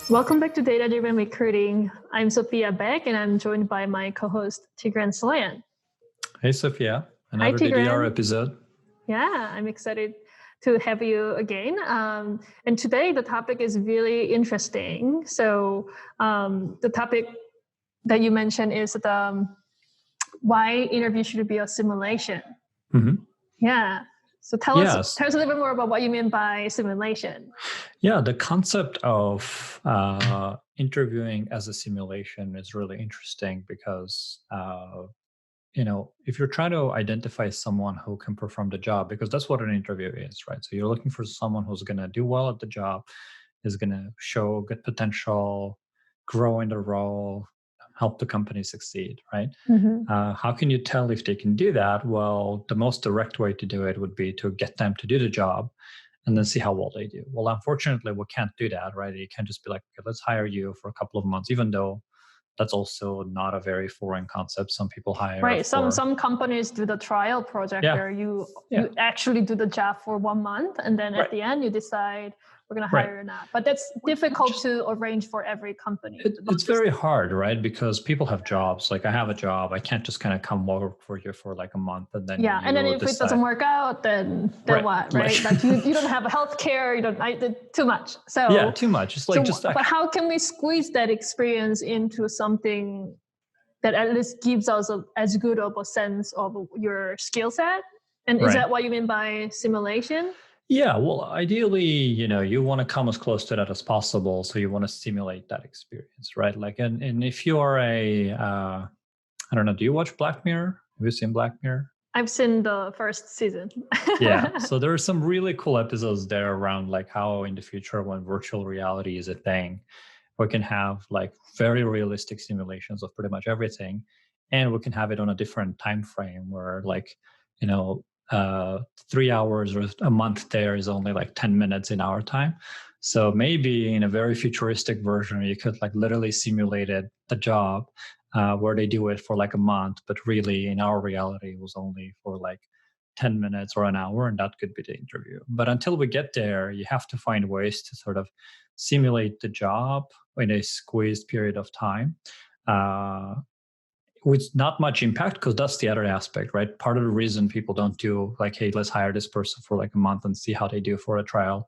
Welcome back to Data Driven Recruiting. I'm Sophia Beck, and I'm joined by my co-host Tigran Slayan. Hey, Sophia. Hi, Another Tigran. DDR episode. Yeah, I'm excited to have you again. And today the topic is really interesting. So the topic that you mentioned is why interview should be a simulation. Mm-hmm. Yeah. So tell us a little bit more about what you mean by simulation. Yeah, the concept of interviewing as a simulation is really interesting because, if you're trying to identify someone who can perform the job, because that's what an interview is, right? So you're looking for someone who's going to do well at the job, is going to show good potential, grow in the role, help the company succeed, right? Mm-hmm. How can you tell if they can do that? Well, the most direct way to do it would be to get them to do the job and then see how well they do. Well, unfortunately, we can't do that, right? You can't just be like, okay, let's hire you for a couple of months, even though that's also not a very foreign concept. Some people hire. Right. Some companies do the trial project where you actually do the job for 1 month, and then at the end you decide we're going to hire or not. But that's difficult to arrange for every company. It's very hard, right? Because people have jobs. Like I have a job. I can't just kind of come work for you for like a month and then and then if it doesn't work out, then what, right? Like you don't have health care. You don't. Too much. So too much. It's like but how can we squeeze that experience into something that at least gives us as good of a sense of your skill set? And is that what you mean by simulation? Yeah, well, ideally, you want to come as close to that as possible. So you want to simulate that experience, right? Like, and if you are I don't know, do you watch Black Mirror? Have you seen Black Mirror? I've seen the first season. Yeah, so there are some really cool episodes there around like how in the future when virtual reality is a thing, we can have like very realistic simulations of pretty much everything, and we can have it on a different time frame where 3 hours or a month there is only like 10 minutes in our time. So maybe in a very futuristic version, you could like literally simulate the job where they do it for like a month, but really in our reality it was only for like 10 minutes or an hour, and that could be the interview. But until we get there, you have to find ways to sort of simulate the job in a squeezed period of time with not much impact, because that's the other aspect, right? Part of the reason people don't do like, hey, let's hire this person for like a month and see how they do for a trial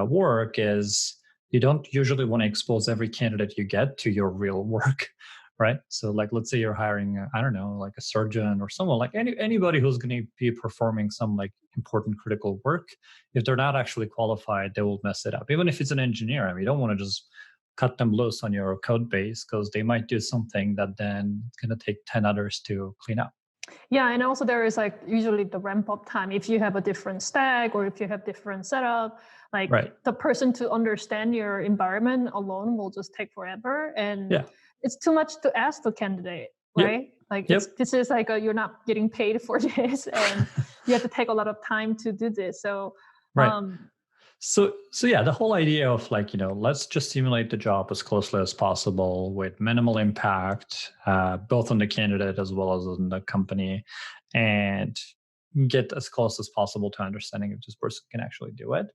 work is you don't usually want to expose every candidate you get to your real work, right? So like, let's say you're hiring, I don't know, like a surgeon or someone like anybody who's going to be performing some like important critical work. If they're not actually qualified, they will mess it up. Even if it's an engineer, I mean, you don't want to just cut them loose on your code base because they might do something that then it's going to take 10 others to clean up. Yeah, and also there is like usually the ramp up time. If you have a different stack or if you have different setup, like the person to understand your environment alone will just take forever. And it's too much to ask the candidate, right? Like this is like you're not getting paid for this, and you have to take a lot of time to do this. So So yeah, the whole idea of like, let's just simulate the job as closely as possible with minimal impact, both on the candidate as well as on the company, and get as close as possible to understanding if this person can actually do it.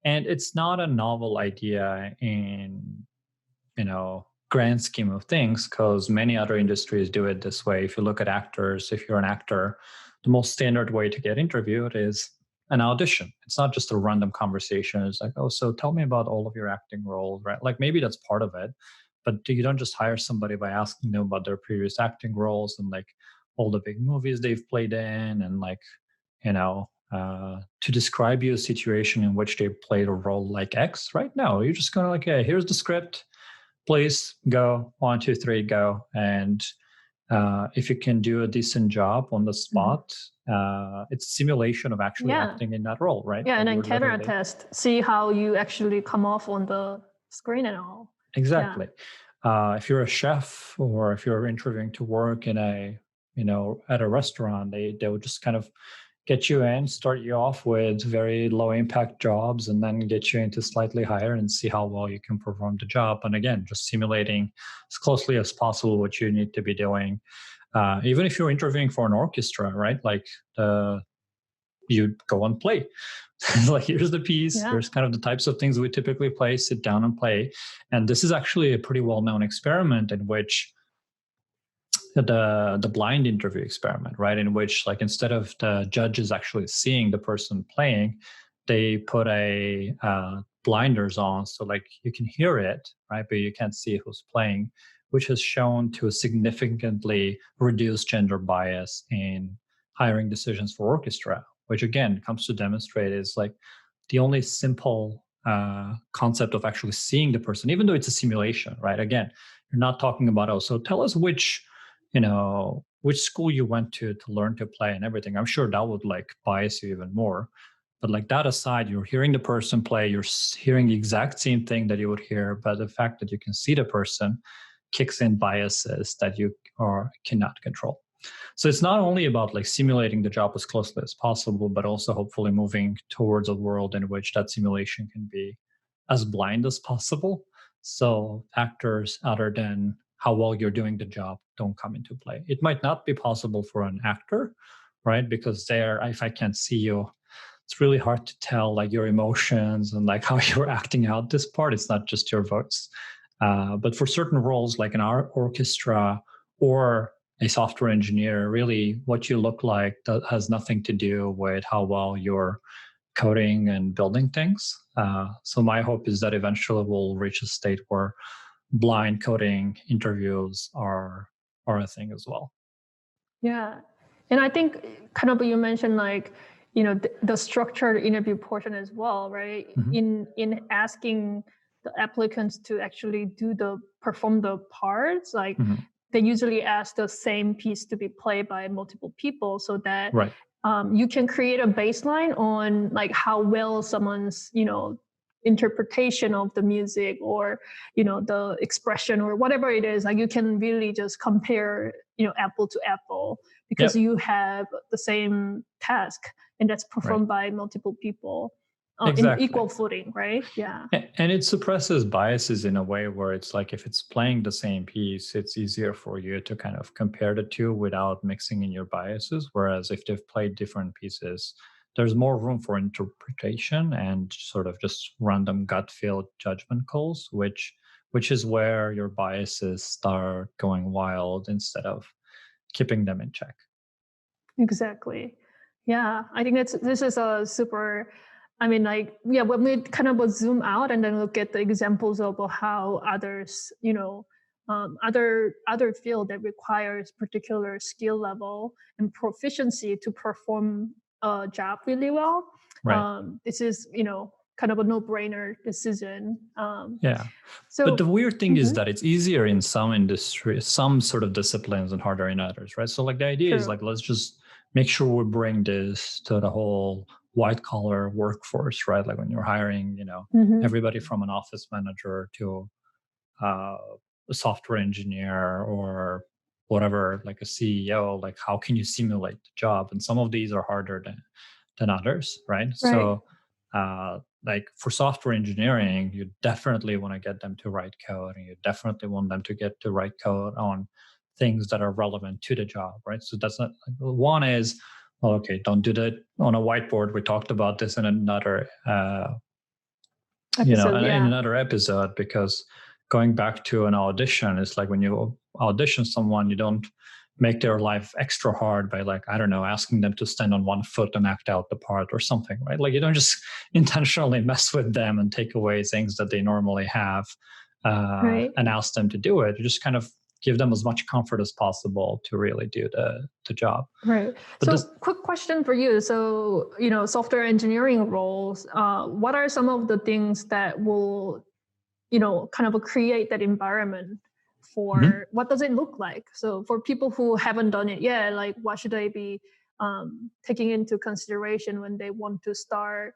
And it's not a novel idea in, grand scheme of things, because many other industries do it this way. If you look at actors, if you're an actor, the most standard way to get interviewed is an audition. It's not just a random conversation. It's like, oh, so tell me about all of your acting roles, right? Like maybe that's part of it, but you don't just hire somebody by asking them about their previous acting roles and like all the big movies they've played in and like, to describe you a situation in which they played a role like X, right? No, you're just going to like, hey, here's the script. Please go 1, 2, 3, go. And if you can do a decent job on the spot, it's a simulation of actually acting in that role, right? Yeah, and then camera test, see how you actually come off on the screen and all. Exactly. If you're a chef or if you're interviewing to work in at a restaurant, they will just kind of get you in, start you off with very low impact jobs, and then get you into slightly higher and see how well you can perform the job. And again, just simulating as closely as possible what you need to be doing. Even if you're interviewing for an orchestra, right? Like you go and play. Like, here's the piece, here's kind of the types of things we typically play, sit down and play. And this is actually a pretty well-known experiment in which the blind interview experiment, right? In which, like, instead of the judges actually seeing the person playing, they put a blinders on, so like you can hear it, right, but you can't see who's playing, which has shown to significantly reduce gender bias in hiring decisions for orchestra, which again comes to demonstrate is like the only simple concept of actually seeing the person, even though it's a simulation, right? Again, you're not talking about, oh, so tell us which school you went to learn to play and everything. I'm sure that would like bias you even more. But like that aside, you're hearing the person play, you're hearing the exact same thing that you would hear, but the fact that you can see the person kicks in biases that you cannot control. So it's not only about like simulating the job as closely as possible, but also hopefully moving towards a world in which that simulation can be as blind as possible. So factors other than how well you're doing the job don't come into play. It might not be possible for an actor, right? Because if I can't see you, it's really hard to tell like your emotions and like how you're acting out this part. It's not just your voice. But for certain roles, like in our orchestra or a software engineer, really what you look like that has nothing to do with how well you're coding and building things. So my hope is that eventually we'll reach a state where blind coding interviews are a thing as well. Yeah. And I think kind of you mentioned like, the structured interview portion as well, right? Mm-hmm. In asking the applicants to actually perform the parts, like mm-hmm. they usually ask the same piece to be played by multiple people so that right. You can create a baseline on like how well someone's, interpretation of the music or, the expression or whatever it is. Like you can really just compare, apple to apple because you have the same task and that's performed by multiple people. Exactly. In equal footing, right? Yeah. And it suppresses biases in a way where it's like if it's playing the same piece, it's easier for you to kind of compare the two without mixing in your biases. Whereas if they've played different pieces, there's more room for interpretation and sort of just random gut feel judgment calls, which is where your biases start going wild instead of keeping them in check. Exactly. Yeah, I think this is a super. I mean, like, yeah, when we kind of zoom out and then look at the examples of how others, other field that requires particular skill level and proficiency to perform a job really well. Right. This is, kind of a no-brainer decision. But the weird thing is that it's easier in some industries, some sort of disciplines, and harder in others, right? So like the idea is like, let's just make sure we bring this to the whole white collar workforce, right? Like when you're hiring, everybody from an office manager to a software engineer or whatever, like a CEO, like how can you simulate the job? And some of these are harder than others, right? So like for software engineering, you definitely want to get them to write code and you definitely want them to get to write code on things that are relevant to the job, right? So that's not, one is, well, okay, don't do that on a whiteboard. We talked about this in another, in another episode, because going back to an audition is like when you audition someone, you don't make their life extra hard by like, I don't know, asking them to stand on one foot and act out the part or something, right? Like you don't just intentionally mess with them and take away things that they normally have and ask them to do it. You just kind of give them as much comfort as possible to really do the job. Right. But so quick question for you. So, software engineering roles, what are some of the things that will, kind of create that environment for what does it look like? So for people who haven't done it yet, like what should they be taking into consideration when they want to start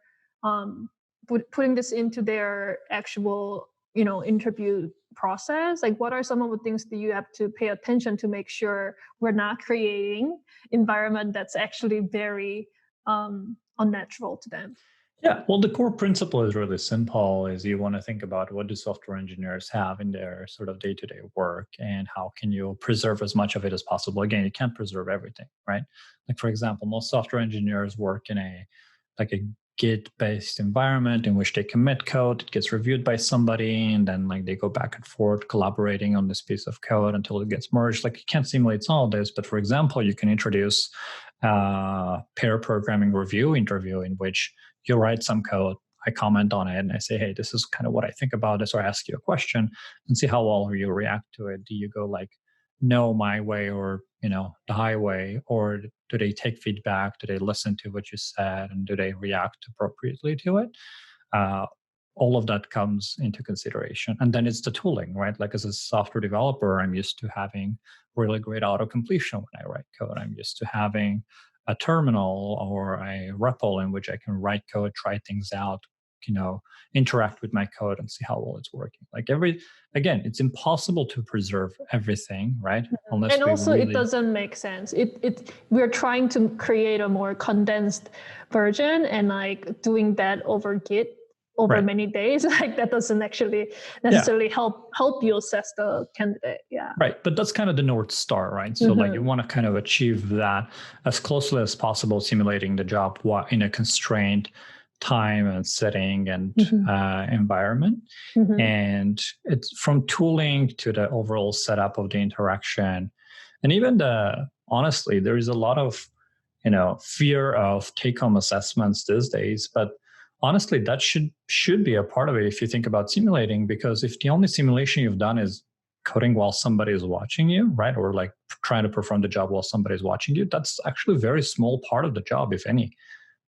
putting this into their actual, interview process? Like what are some of the things that you have to pay attention to make sure we're not creating environment that's actually very unnatural to them? Yeah, well, the core principle is really simple. Is you want to think about what do software engineers have in their sort of day-to-day work, and how can you preserve as much of it as possible. Again, you can't preserve everything, right? Like, for example, most software engineers work in a Git-based environment in which they commit code, it gets reviewed by somebody, and then like they go back and forth collaborating on this piece of code until it gets merged. Like, you can't simulate all of this, but for example, you can introduce pair programming review interview in which you write some code, I comment on it, and I say, hey, this is kind of what I think about this, or I ask you a question and see how well you react to it. Do you go like, no, my way, or, the highway, or do they take feedback? Do they listen to what you said, and do they react appropriately to it? All of that comes into consideration. And then it's the tooling, right? Like, as a software developer, I'm used to having really great auto completion when I write code. I'm used to having a terminal or a REPL in which I can write code, try things out, interact with my code and see how well it's working. Like, again, it's impossible to preserve everything, right? Unless and also it doesn't make sense. We're trying to create a more condensed version, and like doing that over Git over many days, like that doesn't actually necessarily help you assess the candidate. Yeah. Right. But that's kind of the North Star, right? So like, you want to kind of achieve that as closely as possible, simulating the job in a constrained time and setting and environment. And it's from tooling to the overall setup of the interaction. And even honestly, there is a lot of, fear of take-home assessments these days, but honestly, that should be a part of it if you think about simulating, because if the only simulation you've done is coding while somebody is watching you, right? Or like trying to perform the job while somebody is watching you, that's actually a very small part of the job, if any,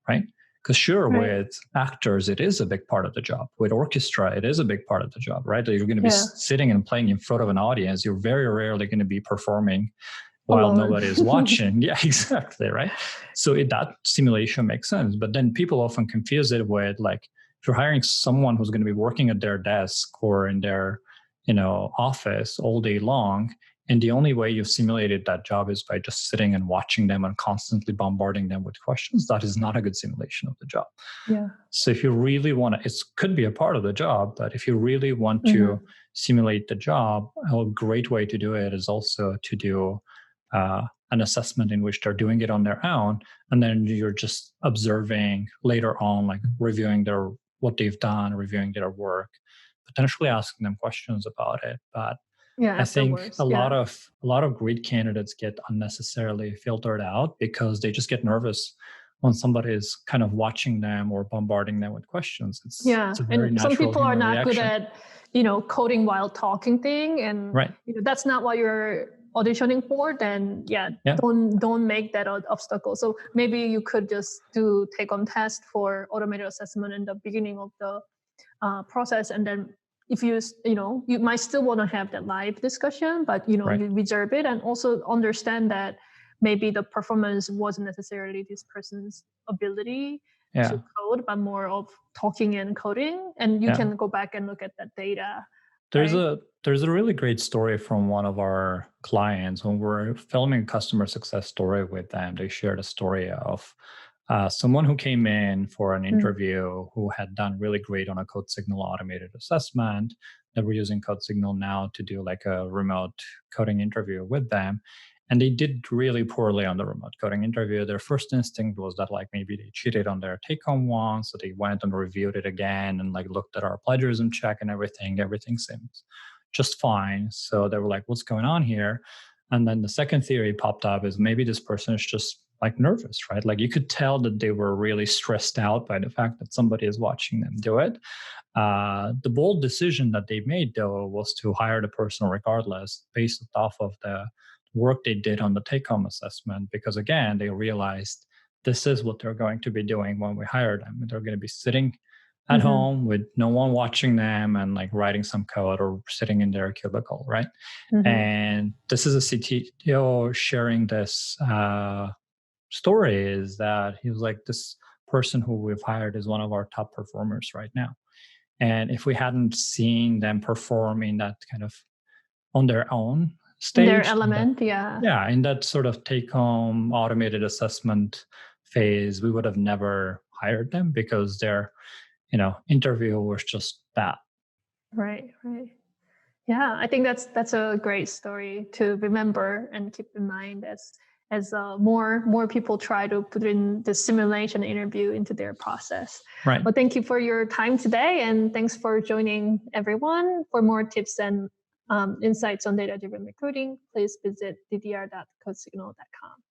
right? Because with actors, it is a big part of the job. With orchestra, it is a big part of the job, right? You're going to be sitting and playing in front of an audience. You're very rarely going to be performing while nobody is watching. Yeah, exactly, right? So that simulation makes sense. But then people often confuse it with, like, if you're hiring someone who's going to be working at their desk or in their, office all day long, and the only way you've simulated that job is by just sitting and watching them and constantly bombarding them with questions, that is not a good simulation of the job. Yeah. So if you really want to, it could be a part of the job, but if you really want to simulate the job, a great way to do it is also to do an assessment in which they're doing it on their own, and then you're just observing later on, like reviewing what they've done, reviewing their work, potentially asking them questions about it. But I think a lot of great candidates get unnecessarily filtered out because they just get nervous when somebody is kind of watching them or bombarding them with questions. It's a very and some people are not good at coding while talking thing, and that's not what you're auditioning for. Then don't make that an obstacle. So maybe you could just do take-home test for automated assessment in the beginning of the process, and then if you might still want to have that live discussion, but you reserve it, and also understand that maybe the performance wasn't necessarily this person's ability to code, but more of talking and coding, and you can go back and look at that data. There's a really great story from one of our clients. When we're filming a customer success story with them, they shared a story of someone who came in for an interview who had done really great on a CodeSignal automated assessment. That we're using CodeSignal now to do like a remote coding interview with them. And they did really poorly on the remote coding interview. Their first instinct was that like maybe they cheated on their take-home one. So they went and reviewed it again and like looked at our plagiarism check and everything. Everything seems just fine. So they were like, what's going on here? And then the second theory popped up is maybe this person is just like nervous, right? Like you could tell that they were really stressed out by the fact that somebody is watching them do it. The bold decision that they made, though, was to hire the person regardless, based off of the work they did on the take-home assessment, because again, they realized this is what they're going to be doing when we hire them. They're going to be sitting at home with no one watching them and like writing some code or sitting in their cubicle, right? And this is a CTO sharing this story, is that he was like, this person who we've hired is one of our top performers right now. And if we hadn't seen them perform in that kind of on their own stage, their element, in that sort of take-home automated assessment phase, we would have never hired them because their, interview was just bad. Right. Yeah, I think that's a great story to remember and keep in mind as more people try to put in the simulation interview into their process. Right. Well, thank you for your time today, and thanks for joining everyone. For more tips and insights on data-driven recruiting, please visit ddr.codesignal.com.